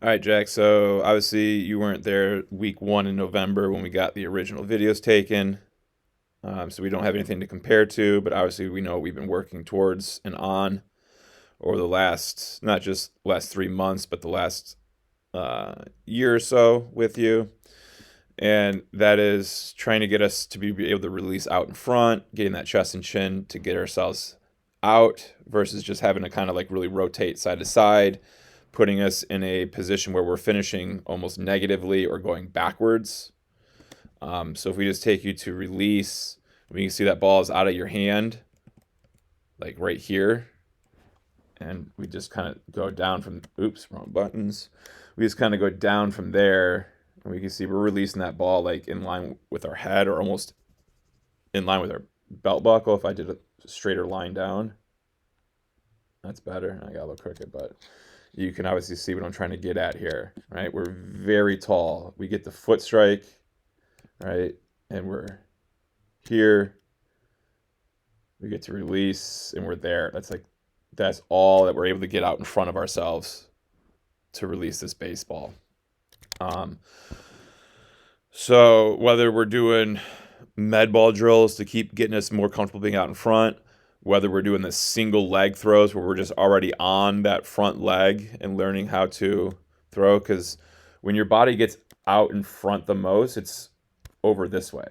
All right, Jack. So obviously you weren't there week 1 in November when we got the original videos taken. So we don't have anything to compare to, but obviously we know what we've been working towards and on over the last, not just last 3 months, but the last year or so with you. And that is trying to get us to be able to release out in front, getting that chest and chin to get ourselves out versus just having to kind of like really rotate side to side, putting us in a position where we're finishing almost negatively or going backwards. So if we just take you to release, we can see that ball is out of your hand, like right here. And we just kind of go down from, oops, wrong buttons. We just kind of go down from there. And we can see we're releasing that ball like in line with our head or almost in line with our belt buckle. If I did a straighter line down, that's better. I got a little crooked, but you can obviously see what I'm trying to get at here, right? We're very tall. We get the foot strike, right? And we're here. We get to release and we're there. That's all that we're able to get out in front of ourselves to release this baseball. So whether we're doing med ball drills to keep getting us more comfortable being out in front, whether we're doing the single leg throws where we're just already on that front leg and learning how to throw, because when your body gets out in front the most, it's over this way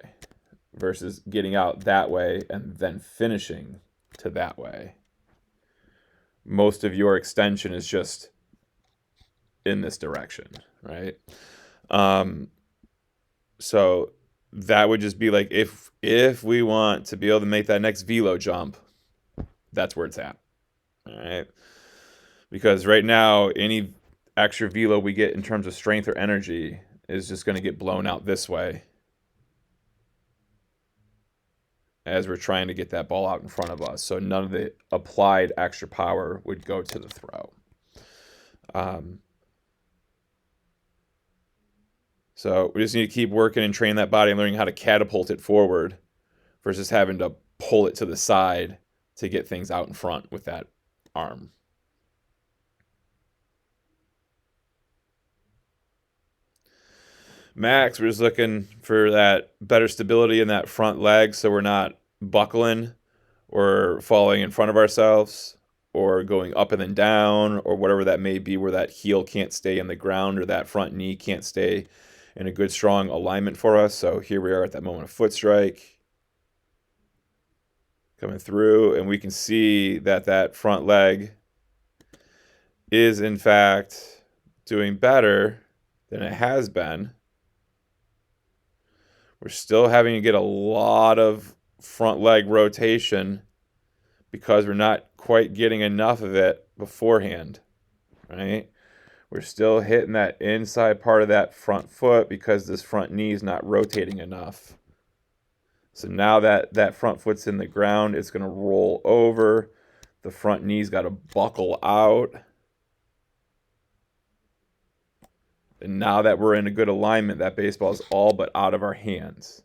versus getting out that way and then finishing to that way. Most of your extension is just in this direction, right? So that would just be like if we want to be able to make that next velo jump, that's where it's at. All right. Because right now, any extra velo we get in terms of strength or energy is just going to get blown out this way as we're trying to get that ball out in front of us. So none of the applied extra power would go to the throw. So we just need to keep working and train that body and learning how to catapult it forward versus having to pull it to the side to get things out in front with that arm. Max, we're just looking for that better stability in that front leg so we're not buckling or falling in front of ourselves or going up and then down or whatever that may be, where that heel can't stay in the ground or that front knee can't stay in a good strong alignment for us. So here we are at that moment of foot strike coming through, and we can see that that front leg is in fact doing better than it has been. We're still having to get a lot of front leg rotation because we're not quite getting enough of it beforehand, right? We're still hitting that inside part of that front foot because this front knee is not rotating enough. So now that front foot's in the ground, it's going to roll over. The front knee's got to buckle out. And now that we're in a good alignment, that baseball is all but out of our hands,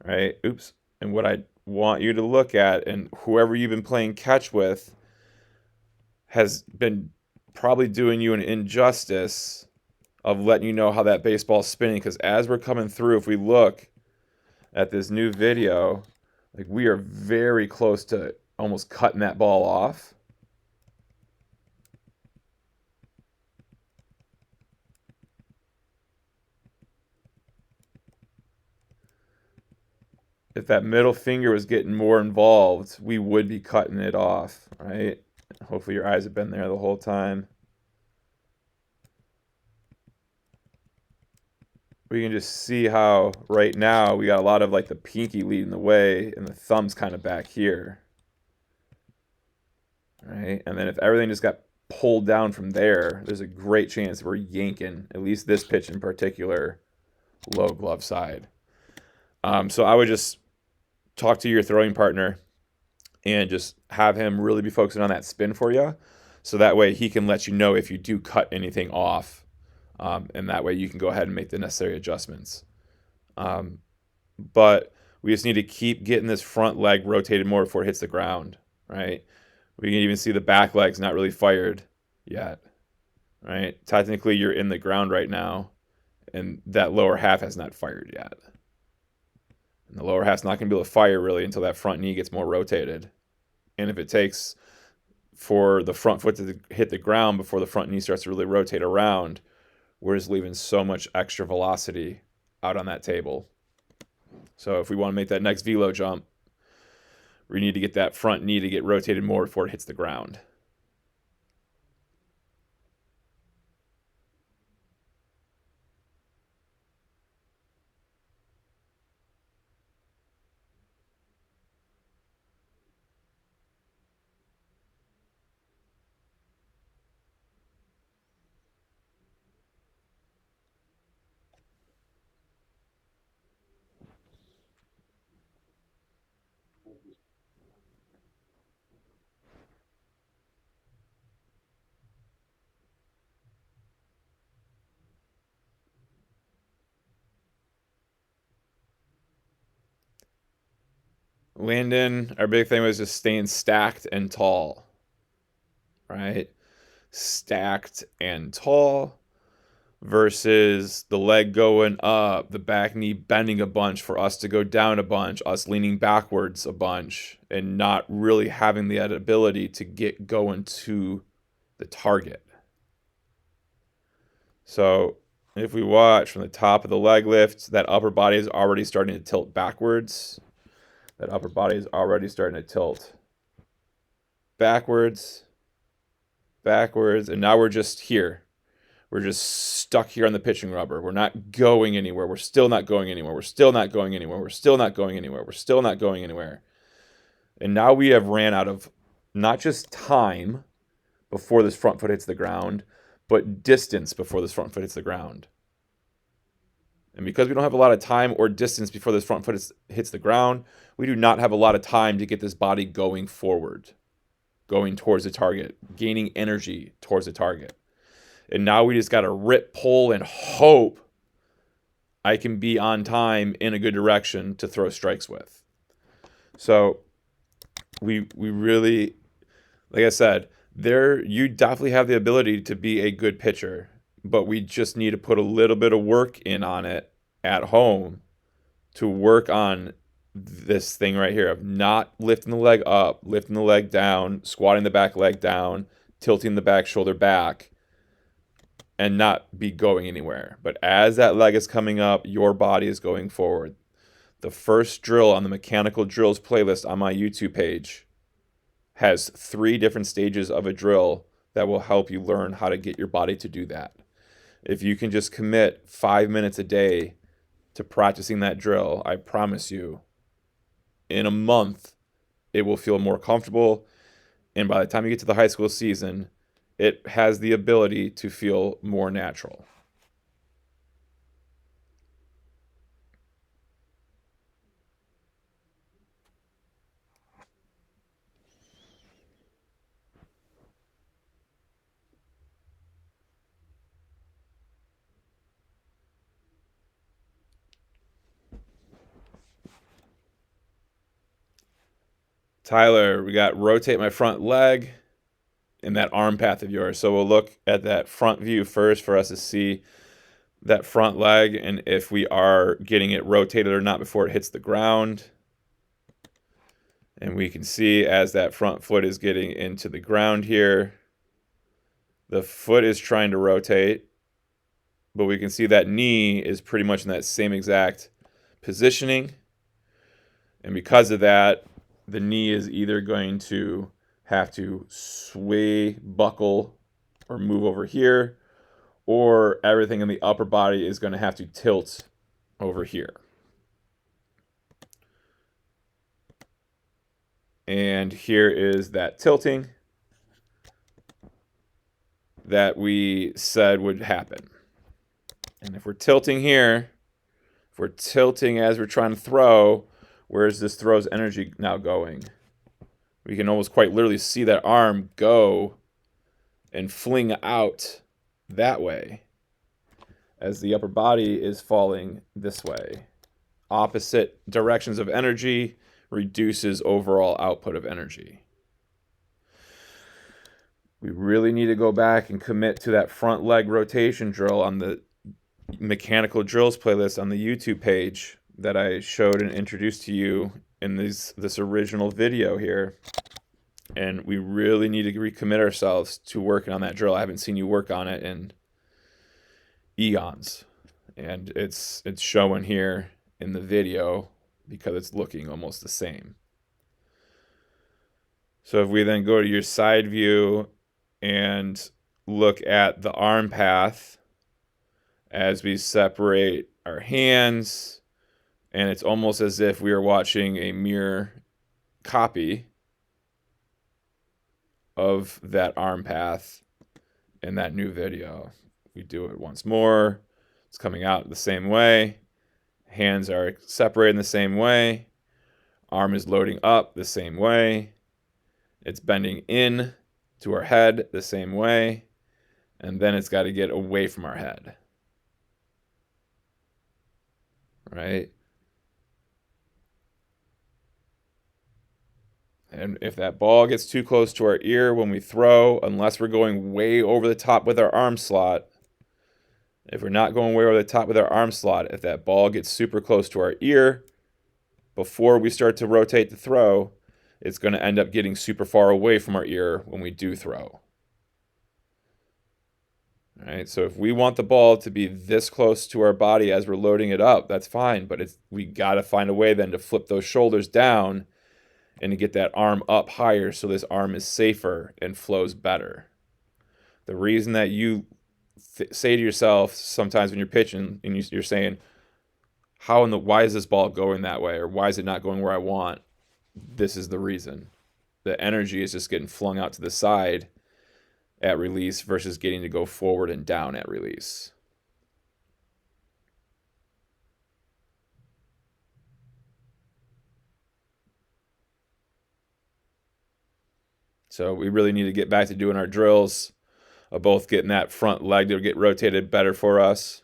right? Oops. And what I want you to look at, and whoever you've been playing catch with has been probably doing you an injustice of letting you know how that baseball's spinning, because as we're coming through, if we look at this new video, like we are very close to almost cutting that ball off. If that middle finger was getting more involved, we would be cutting it off, right? Hopefully your eyes have been there the whole time. We can just see how right now we got a lot of like the pinky leading the way and the thumb's kind of back here, right? And then if everything just got pulled down from there, there's a great chance we're yanking, at least this pitch in particular, low glove side. So I would just talk to your throwing partner and just have him really be focusing on that spin for you. So that way he can let you know if you do cut anything off. And that way you can go ahead and make the necessary adjustments. But we just need to keep getting this front leg rotated more before it hits the ground, right? We can even see the back leg's not really fired yet. right? Technically, you're in the ground right now, and that lower half has not fired yet. And the lower half's not going to be able to fire really until that front knee gets more rotated. And if it takes for the front foot to hit the ground before the front knee starts to really rotate around, we're just leaving so much extra velocity out on that table. So if we want to make that next velo jump, we need to get that front knee to get rotated more before it hits the ground. Landon, our big thing was just staying stacked and tall, right? Stacked and tall versus the leg going up, the back knee bending a bunch for us to go down a bunch, us leaning backwards a bunch, and not really having the ability to get going to the target. So if we watch from the top of the leg lift, that upper body is already starting to tilt backwards. That upper body is already starting to tilt backwards, backwards, and now we're just here. We're just stuck here on the pitching rubber. We're not going anywhere. We're still not going anywhere. We're still not going anywhere. We're still not going anywhere. We're still not going anywhere. And now we have ran out of not just time before this front foot hits the ground, but distance before this front foot hits the ground. And because we don't have a lot of time or distance before this front foot hits the ground, we do not have a lot of time to get this body going forward, going towards the target, gaining energy towards the target. And now we just got to rip, pull, and hope I can be on time in a good direction to throw strikes with. So we really, like I said, you definitely have the ability to be a good pitcher, but we just need to put a little bit of work in on it at home to work on this thing right here of not lifting the leg up, lifting the leg down, squatting the back leg down, tilting the back shoulder back, and not be going anywhere. But as that leg is coming up, your body is going forward. The first drill on the mechanical drills playlist on my YouTube page has 3 different stages of a drill that will help you learn how to get your body to do that. If you can just commit 5 minutes a day to practicing that drill, I promise you, in a month, it will feel more comfortable. And by the time you get to the high school season, it has the ability to feel more natural. Tyler, we got rotate my front leg in that arm path of yours. So we'll look at that front view first for us to see that front leg and if we are getting it rotated or not before it hits the ground. And we can see as that front foot is getting into the ground here, the foot is trying to rotate, but we can see that knee is pretty much in that same exact positioning. And because of that, the knee is either going to have to sway, buckle, or move over here, or everything in the upper body is going to have to tilt over here. And here is that tilting that we said would happen. And if we're tilting here, if we're tilting as we're trying to throw, where's this throw's energy now going? We can almost quite literally see that arm go and fling out that way as the upper body is falling this way. Opposite directions of energy reduces overall output of energy. We really need to go back and commit to that front leg rotation drill on the mechanical drills playlist on the YouTube page that I showed and introduced to you in this original video here. And we really need to recommit ourselves to working on that drill. I haven't seen you work on it in eons, and it's showing here in the video because it's looking almost the same. So if we then go to your side view and look at the arm path as we separate our hands, and it's almost as if we are watching a mirror copy of that arm path in that new video. We do it once more. It's coming out the same way. Hands are separated in the same way. Arm is loading up the same way. It's bending in to our head the same way. And then it's got to get away from our head. Right? And if that ball gets too close to our ear when we throw, unless we're going way over the top with our arm slot, if we're not going way over the top with our arm slot, if that ball gets super close to our ear before we start to rotate the throw, it's going to end up getting super far away from our ear when we do throw. All right, so if we want the ball to be this close to our body as we're loading it up, that's fine, but we got to find a way then to flip those shoulders down and to get that arm up higher so this arm is safer and flows better. The reason that you say to yourself sometimes when you're pitching and you're saying, why is this ball going that way? Or why is it not going where I want? This is the reason. The energy is just getting flung out to the side at release versus getting to go forward and down at release. So we really need to get back to doing our drills of both getting that front leg to get rotated better for us.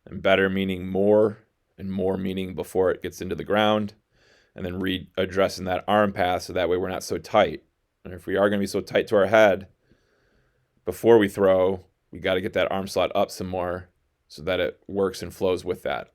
And better meaning more, and more meaning before it gets into the ground. And then readdressing that arm path so that way we're not so tight. And if we are going to be so tight to our head before we throw, we got to get that arm slot up some more so that it works and flows with that.